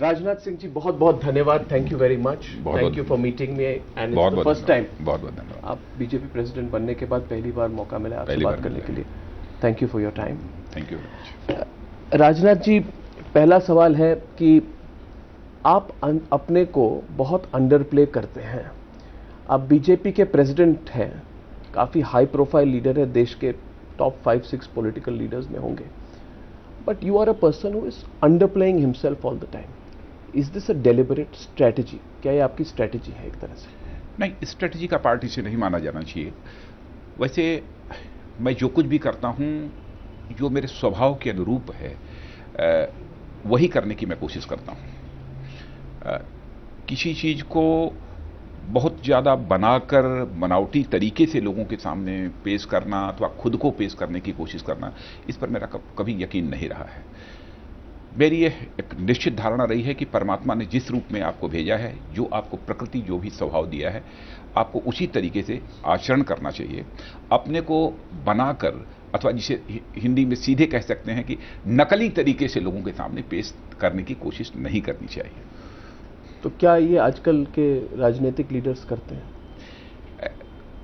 राजनाथ सिंह जी, बहुत बहुत धन्यवाद। Thank you very much. Thank you for meeting me and it's the first time. बहुत बहुत धन्यवाद। आप बीजेपी प्रेसिडेंट बनने के बाद पहली बार मौका मिला आपसे बात करने के लिए। Thank you for your time. Thank you very much. Rajnath ji, पहला सवाल है कि आप अपने को बहुत अंडर प्ले करते हैं। आप बीजेपी के प्रेसिडेंट हैं, काफ़ी हाई प्रोफाइल लीडर है, देश के टॉप 5-6 पॉलिटिकल लीडर्स में होंगे, but you are a person who is under playing himself all the time. Is this a deliberate strategy? क्या ये आपकी स्ट्रैटेजी है एक तरह से? नहीं, स्ट्रैटेजी का पार्ट इसे नहीं माना जाना चाहिए। वैसे मैं जो कुछ भी करता हूं, जो मेरे स्वभाव के अनुरूप है, वही करने की मैं कोशिश करता हूं। किसी चीज को बहुत ज़्यादा बनाकर बनावटी तरीके से लोगों के सामने पेश करना अथवा खुद को पेश करने की कोशिश करना, इस पर मेरा कभी यकीन नहीं रहा है। मेरी यह एक निश्चित धारणा रही है कि परमात्मा ने जिस रूप में आपको भेजा है, जो आपको प्रकृति जो भी स्वभाव दिया है, आपको उसी तरीके से आचरण करना चाहिए। अपने को बनाकर अथवा जिसे हिंदी में सीधे कह सकते हैं कि नकली तरीके से लोगों के सामने पेश करने की कोशिश नहीं करनी चाहिए। तो क्या ये आजकल के राजनीतिक लीडर्स करते हैं?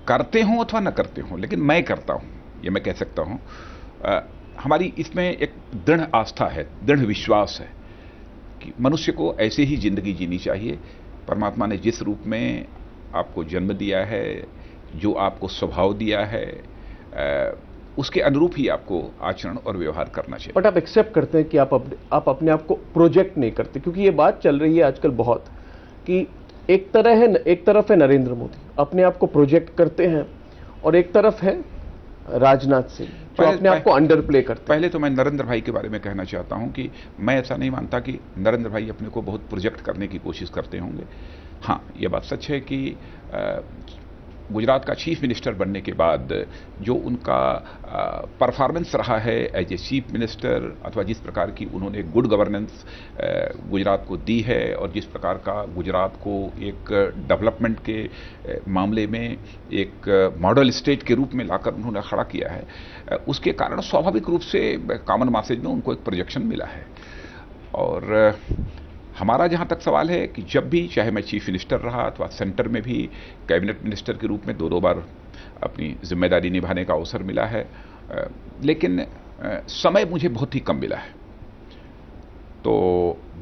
करते हों अथवा न करते हों, लेकिन मैं करता हूं, ये मैं कह सकता हूं। हमारी इसमें एक दृढ़ आस्था है, दृढ़ विश्वास है कि मनुष्य को ऐसे ही जिंदगी जीनी चाहिए। परमात्मा ने जिस रूप में आपको जन्म दिया है, जो आपको स्वभाव दिया है, उसके अनुरूप ही आपको आचरण और व्यवहार करना चाहिए। बट आप एक्सेप्ट करते हैं कि आप अपने आप को प्रोजेक्ट नहीं करते, क्योंकि ये बात चल रही है आजकल बहुत कि एक तरफ है नरेंद्र मोदी, अपने आप को प्रोजेक्ट करते हैं, और एक तरफ है राजनाथ सिंह जो अपने आप को अंडर प्ले करते हैं। पहले तो मैं नरेंद्र भाई के बारे में कहना चाहता हूं कि मैं ऐसा नहीं मानता कि नरेंद्र भाई अपने को बहुत प्रोजेक्ट करने की कोशिश करते होंगे। हाँ, यह बात सच है कि गुजरात का चीफ मिनिस्टर बनने के बाद जो उनका परफॉर्मेंस रहा है एज ए चीफ मिनिस्टर, अथवा जिस प्रकार की उन्होंने गुड गवर्नेंस गुजरात को दी है, और जिस प्रकार का गुजरात को एक डेवलपमेंट के मामले में एक मॉडल स्टेट के रूप में लाकर उन्होंने खड़ा किया है, उसके कारण स्वाभाविक रूप से कॉमन मैसेज में उनको एक प्रोजेक्शन मिला है। और हमारा जहां तक सवाल है कि जब भी, चाहे मैं चीफ मिनिस्टर रहा अथवा सेंटर में भी कैबिनेट मिनिस्टर के रूप में 2-2 बार अपनी जिम्मेदारी निभाने का अवसर मिला है, लेकिन समय मुझे बहुत ही कम मिला है। तो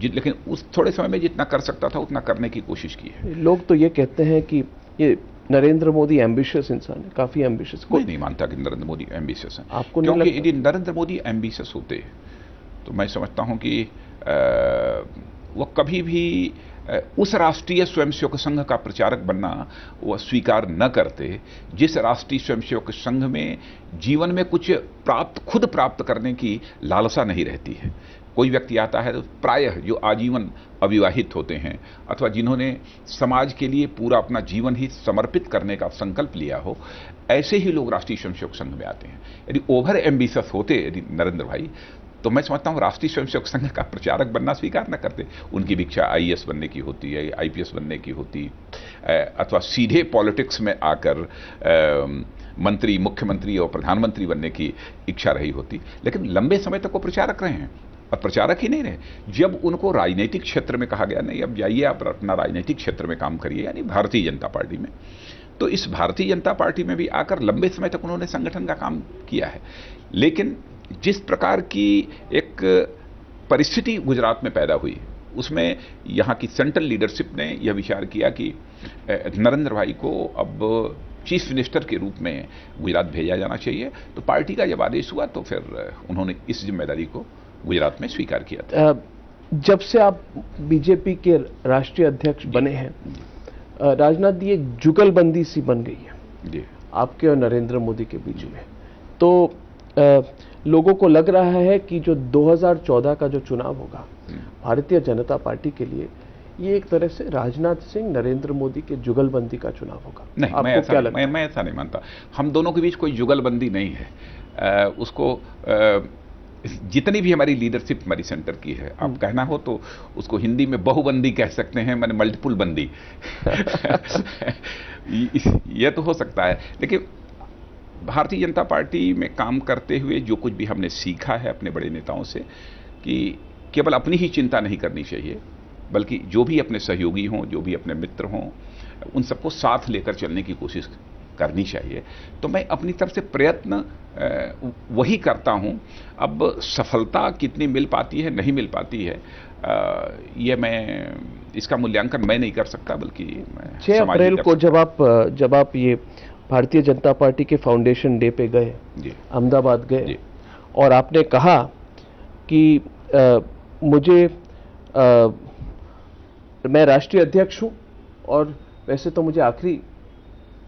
लेकिन उस थोड़े समय में जितना कर सकता था उतना करने की कोशिश की है। लोग तो ये कहते हैं कि ये नरेंद्र मोदी एम्बिशियस इंसान है, काफी एम्बिशियस। कोई नहीं मानता कि नरेंद्र मोदी एम्बिशियस है। आपको क्योंकि यदि नरेंद्र मोदी एम्बिशियस होते तो मैं समझता हूं कि वो कभी भी उस राष्ट्रीय स्वयंसेवक संघ का प्रचारक बनना वो स्वीकार न करते, जिस राष्ट्रीय स्वयंसेवक संघ में जीवन में कुछ खुद प्राप्त करने की लालसा नहीं रहती है। कोई व्यक्ति आता है तो प्रायः जो आजीवन अविवाहित होते हैं अथवा जिन्होंने समाज के लिए पूरा अपना जीवन ही समर्पित करने का संकल्प लिया हो, ऐसे ही लोग राष्ट्रीय स्वयंसेवक संघ में आते हैं। यदि ओवर एम्बिशियस होते यदि नरेंद्र भाई, तो मैं समझता हूं राष्ट्रीय स्वयंसेवक संघ का प्रचारक बनना स्वीकार न करते। उनकी इच्छा आईएएस बनने की होती है, आईपीएस बनने की होती, अथवा सीधे पॉलिटिक्स में आकर मंत्री, मुख्यमंत्री और प्रधानमंत्री बनने की इच्छा रही होती। लेकिन लंबे समय तक वो प्रचारक रहे हैं, और प्रचारक ही नहीं रहे। जब उनको राजनीतिक क्षेत्र में कहा गया, नहीं अब जाइए आप अपना राजनीतिक क्षेत्र में काम करिए, यानी भारतीय जनता पार्टी में, तो इस भारतीय जनता पार्टी में भी आकर लंबे समय तक उन्होंने संगठन का काम किया है। लेकिन जिस प्रकार की एक परिस्थिति गुजरात में पैदा हुई, उसमें यहाँ की सेंट्रल लीडरशिप ने यह विचार किया कि नरेंद्र भाई को अब चीफ मिनिस्टर के रूप में गुजरात भेजा जाना चाहिए। तो पार्टी का जब आदेश हुआ तो फिर उन्होंने इस जिम्मेदारी को गुजरात में स्वीकार किया था। जब से आप बीजेपी के राष्ट्रीय अध्यक्ष बने हैं, राजनाथ जी, एक जुगलबंदी सी बन गई है जी आपके और नरेंद्र मोदी के बीच में। तो लोगों को लग रहा है कि जो 2014 का जो चुनाव होगा भारतीय जनता पार्टी के लिए, ये एक तरह से राजनाथ सिंह नरेंद्र मोदी के जुगलबंदी का चुनाव होगा। नहीं, मैं ऐसा नहीं मानता। हम दोनों के बीच कोई जुगलबंदी नहीं है। उसको जितनी भी हमारी लीडरशिप हमारी सेंटर की है, आप कहना हो तो उसको हिंदी में बहुबंदी कह सकते हैं, मैंने मल्टीपुल बंदी यह तो हो सकता है। लेकिन भारतीय जनता पार्टी में काम करते हुए जो कुछ भी हमने सीखा है अपने बड़े नेताओं से, कि केवल अपनी ही चिंता नहीं करनी चाहिए, बल्कि जो भी अपने सहयोगी हों, जो भी अपने मित्र हों, उन सबको साथ लेकर चलने की कोशिश करनी चाहिए। तो मैं अपनी तरफ से प्रयत्न वही करता हूं। अब सफलता कितनी मिल पाती है, नहीं मिल पाती है, ये मैं इसका मूल्यांकन मैं नहीं कर सकता, बल्कि 6 अप्रैल को जब आप ये भारतीय जनता पार्टी के फाउंडेशन डे पे गए, अहमदाबाद गए, और आपने कहा कि मैं राष्ट्रीय अध्यक्ष हूं और वैसे तो मुझे आखिरी,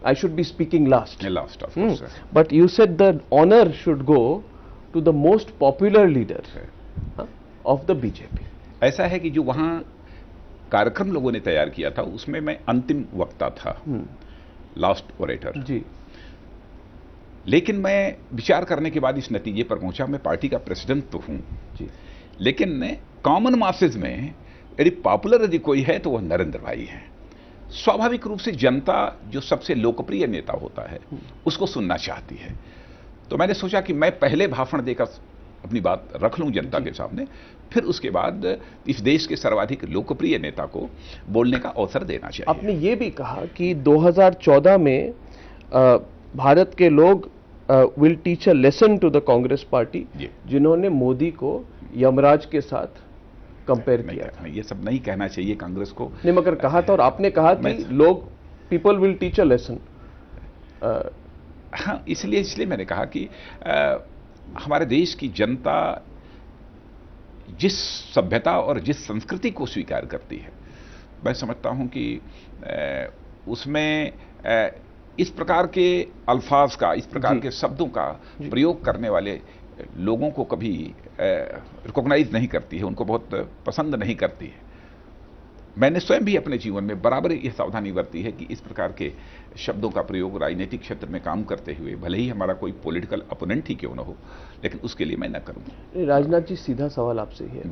I should be speaking last. Last, of course. But you said the honor should go to the most popular leader of the BJP. ऐसा है कि जो वहां कार्यक्रम लोगों ने तैयार किया था, उसमें मैं अंतिम वक्ता था, लास्ट ओरेटर जी। लेकिन मैं विचार करने के बाद इस नतीजे पर पहुंचा, मैं पार्टी का प्रेसिडेंट तो हूं जी, लेकिन कॉमन मासेज में यदि पॉपुलर यदि कोई है तो वह नरेंद्र भाई हैं। स्वाभाविक रूप से जनता जो सबसे लोकप्रिय नेता होता है उसको सुनना चाहती है। तो मैंने सोचा कि मैं पहले भाषण देकर अपनी बात रख लूं जनता के सामने, फिर उसके बाद इस देश के सर्वाधिक लोकप्रिय नेता को बोलने का अवसर देना चाहिए। आपने ये भी कहा कि 2014 में भारत के लोग will teach a lesson to the Congress party, जिन्होंने मोदी को यमराज के साथ कंपेयर किया था। ये सब नहीं कहना चाहिए कांग्रेस को, नहीं, मगर कहा था, और आपने कहा कि लोग people will teach a lesson. हाँ, इसलिए मैंने कहा कि हमारे देश की जनता जिस सभ्यता और जिस संस्कृति को स्वीकार करती है, मैं समझता हूं कि उसमें इस प्रकार के अल्फाज का, इस प्रकार के शब्दों का प्रयोग करने वाले लोगों को कभी रिकॉग्नाइज नहीं करती है, उनको बहुत पसंद नहीं करती है। मैंने स्वयं भी अपने जीवन में बराबर यह सावधानी बरती है कि इस प्रकार के शब्दों का प्रयोग राजनीतिक क्षेत्र में काम करते हुए, भले ही हमारा कोई पॉलिटिकल अपोनेंट ही क्यों ना हो, लेकिन उसके लिए मैं न करूं। राजनाथ जी, सीधा सवाल आपसे है,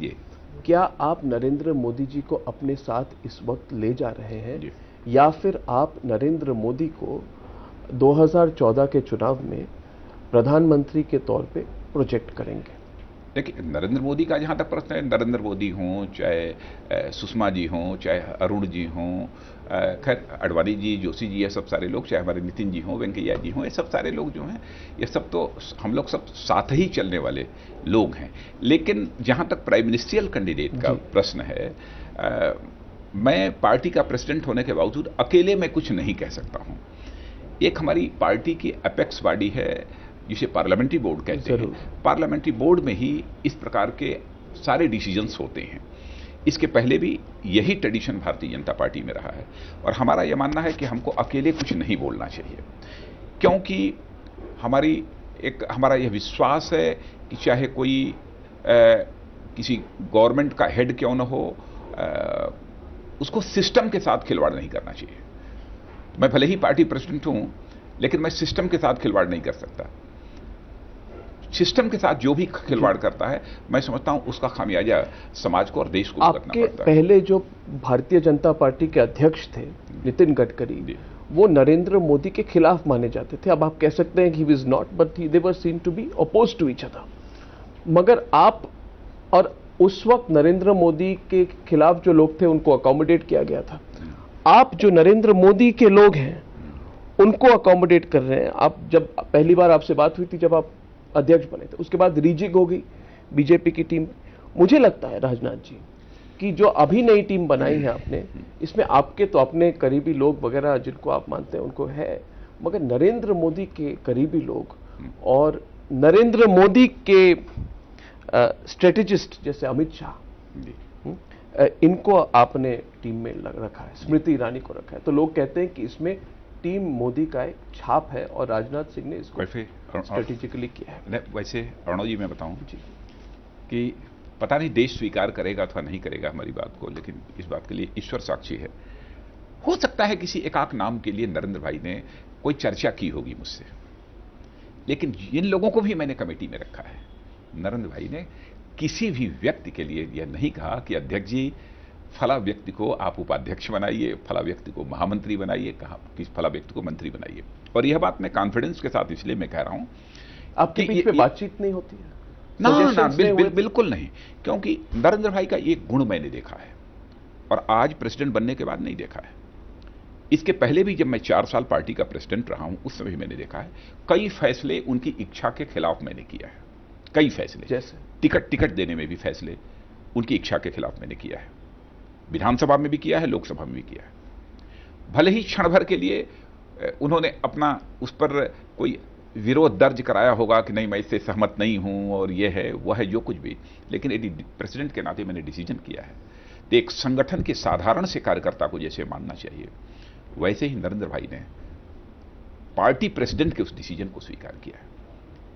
क्या आप नरेंद्र मोदी जी को अपने साथ इस वक्त ले जा रहे हैं, या फिर आप नरेंद्र मोदी को 2014 के चुनाव में प्रधानमंत्री के तौर पे प्रोजेक्ट करेंगे? देखिए, नरेंद्र मोदी का जहां तक प्रश्न है, नरेंद्र मोदी हों, चाहे सुषमा जी हों, चाहे अरुण जी हों, खैर अडवाणी जी, जोशी जी, ये सब सारे लोग, चाहे हमारे नितिन जी हों, वेंकैया जी हों, ये सब सारे लोग जो हैं, ये सब तो हम लोग सब साथ ही चलने वाले लोग हैं। लेकिन जहां तक प्राइम मिनिस्ट्रियल कैंडिडेट का प्रश्न है, मैं पार्टी का प्रेसिडेंट होने के बावजूद अकेले मैं कुछ नहीं कह सकता हूं। एक हमारी पार्टी की अपेक्स बॉडी है जिसे पार्लियामेंट्री बोर्ड कहते हैं। पार्लियामेंट्री बोर्ड में ही इस प्रकार के सारे डिसीजंस होते हैं। इसके पहले भी यही ट्रेडिशन भारतीय जनता पार्टी में रहा है, और हमारा यह मानना है कि हमको अकेले कुछ नहीं बोलना चाहिए, क्योंकि हमारा यह विश्वास है कि चाहे कोई किसी गवर्नमेंट का हेड क्यों न हो, उसको सिस्टम के साथ खिलवाड़ नहीं करना चाहिए। मैं भले ही पार्टी प्रेसिडेंट हूं, लेकिन मैं सिस्टम के साथ खिलवाड़ नहीं कर सकता। सिस्टम के साथ जो भी खिलवाड़ करता है, मैं समझता हूं उसका खामियाजा समाज को और देश को भुगतना पड़ता है। पहले जो भारतीय जनता पार्टी के अध्यक्ष थे नितिन गडकरी, वो नरेंद्र मोदी के खिलाफ माने जाते थे। अब आप कह सकते हैं कि he was not, but they were seen to be opposed to each other. मगर आप, और उस वक्त नरेंद्र मोदी के खिलाफ जो लोग थे उनको अकोमोडेट किया गया था। आप जो नरेंद्र मोदी के लोग हैं उनको अकोमोडेट कर रहे हैं। आप, जब पहली बार आपसे बात हुई थी जब आप अध्यक्ष बने थे, उसके बाद रीजिग हो गई बीजेपी की टीम। मुझे लगता है राजनाथ जी कि जो अभी नई टीम बनाई है आपने, इसमें आपके तो अपने करीबी लोग वगैरह जिनको आप मानते हैं उनको है, मगर नरेंद्र मोदी के करीबी लोग और नरेंद्र मोदी के स्ट्रेटेजिस्ट जैसे अमित शाह, इनको आपने टीम में रखा है, स्मृति ईरानी को रखा है। तो लोग कहते हैं कि इसमें टीम मोदी का एक छाप है और राजनाथ सिंह ने इसको स्ट्रेटेजिकली किया है। वैसे अर्णव जी, मैं बताऊं कि पता नहीं देश स्वीकार करेगा अथवा नहीं करेगा हमारी बात को, लेकिन इस बात के लिए ईश्वर साक्षी है, हो सकता है किसी एकाक नाम के लिए नरेंद्र भाई ने कोई चर्चा की होगी मुझसे, लेकिन जिन लोगों को भी मैंने कमेटी में रखा है, नरेंद्र भाई ने किसी भी व्यक्ति के लिए यह नहीं कहा कि अध्यक्ष जी फला व्यक्ति को आप उपाध्यक्ष बनाइए, फला व्यक्ति को महामंत्री बनाइए, कहा कि फला व्यक्ति को मंत्री बनाइए। और यह बात मैं कॉन्फिडेंस के साथ इसलिए मैं कह रहा हूं, आपके बीच में बातचीत नहीं होती है? ना, बिल्कुल नहीं, क्योंकि नरेंद्र भाई का एक गुण मैंने देखा है और आज प्रेसिडेंट बनने के बाद नहीं देखा है। इसके पहले भी जब मैं 4 साल पार्टी का प्रेसिडेंट रहा हूं, उस समय भी मैंने देखा है कई फैसले उनकी इच्छा के खिलाफ मैंने किया है। कई फैसले, जैसे टिकट देने में भी फैसले उनकी इच्छा के खिलाफ मैंने किया है। विधानसभा में भी किया है, लोकसभा में भी किया है। भले ही क्षण भर के लिए उन्होंने अपना उस पर कोई विरोध दर्ज कराया होगा कि नहीं मैं इससे सहमत नहीं हूं और यह है वह है, जो कुछ भी, लेकिन यदि प्रेसिडेंट के नाते मैंने डिसीजन किया है तो एक संगठन के साधारण से कार्यकर्ता को जैसे मानना चाहिए, वैसे ही नरेंद्र भाई ने पार्टी प्रेसिडेंट के उस डिसीजन को स्वीकार किया है।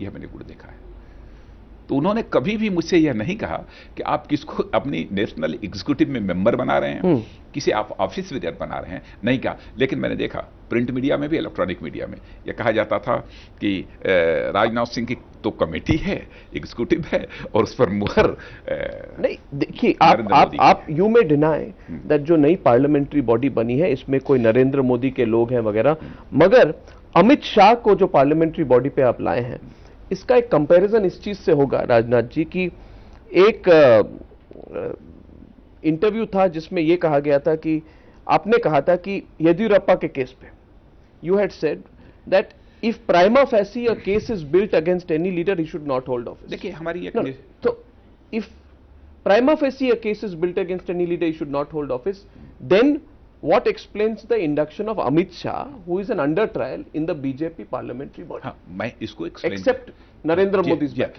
यह मैंने गुण देखा है। तो उन्होंने कभी भी मुझसे यह नहीं कहा कि आप किसको अपनी नेशनल एग्जीक्यूटिव में मेंबर बना रहे हैं, किसे आप ऑफिस में बना रहे हैं, नहीं कहा। लेकिन मैंने देखा प्रिंट मीडिया में भी, इलेक्ट्रॉनिक मीडिया में यह कहा जाता था कि राजनाथ सिंह की तो कमेटी है, एग्जीक्यूटिव है, और उस पर मुहर नहीं। देखिए, आप यू में डिनाई दैट जो नई पार्लियामेंट्री बॉडी बनी है इसमें कोई नरेंद्र मोदी के लोग हैं वगैरह, मगर अमित शाह को जो पार्लियामेंट्री बॉडी पे आप लाए हैं, इसका एक कंपैरिजन इस चीज से होगा राजनाथ जी की एक इंटरव्यू था जिसमें यह कहा गया था कि आपने कहा था कि येदियुरप्पा के केस पे you had said that if prima facie a case is built against any leader he should not hold office. देखिए हमारी एक तो if prima facie a case is built against any leader he should not hold office, then what explains the induction of Amit Shah, who is an under trial in the BJP parliamentary body? हाँ, मैं इसको explain, except Narendra Modi's back.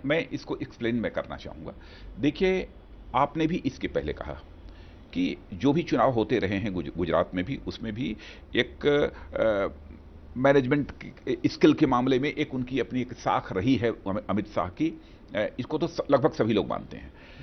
मैं इसको explain मैं करना चाहूंगा। देखिए, आपने भी इसके पहले कहा कि जो भी चुनाव होते रहे हैं गुजरात में भी, उसमें भी एक मैनेजमेंट स्किल के मामले में एक उनकी अपनी एक साख रही है अमित शाह की। इसको तो लगभग सभी लोग मानते हैं।